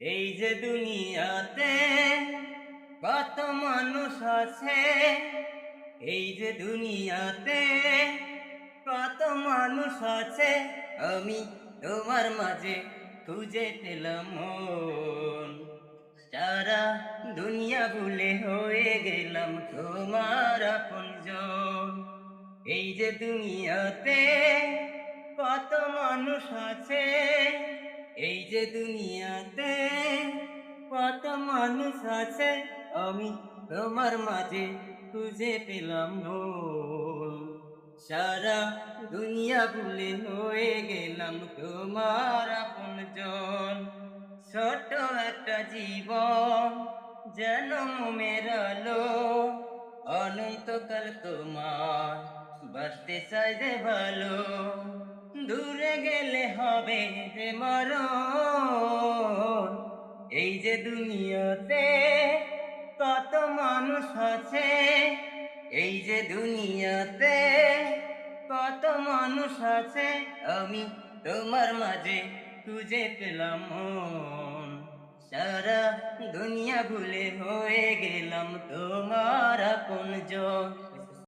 এই যে দুনিয়াতে কত মানুষ আছে, এই যে দুনিয়াতে কত মানুষ আছে, আমি তোমার মাঝে খুঁজে পেলাম মন। সারা দুনিয়া ভুলে হয়ে গেলাম তোমার আপনজন। এই যে দুনিয়াতে কত মানুষ আছে, এই যে দুনিয়াতে কত মানুষ আছে, আমি তোমার মাঝে খুঁজে পেলাম মন। সারা দুনিয়া ভুলে হয়ে গেলাম তোমার আপনজন। ছোট একটা জীবন যেন মোমের আলো, অনন্তকাল তোমার বাঁচতে চাই যে ভালো। দূরে গেলে হবে যে মরণ। এই যে দুনিয়াতে কত মানুষ আছে, এই যে দুনিয়াতে কত মানুষ আছে, আমি তোমার মাঝে খুঁজে পেলাম মন। সারা দুনিয়া ভুলে হয়ে গেলাম তোমার আপনজন।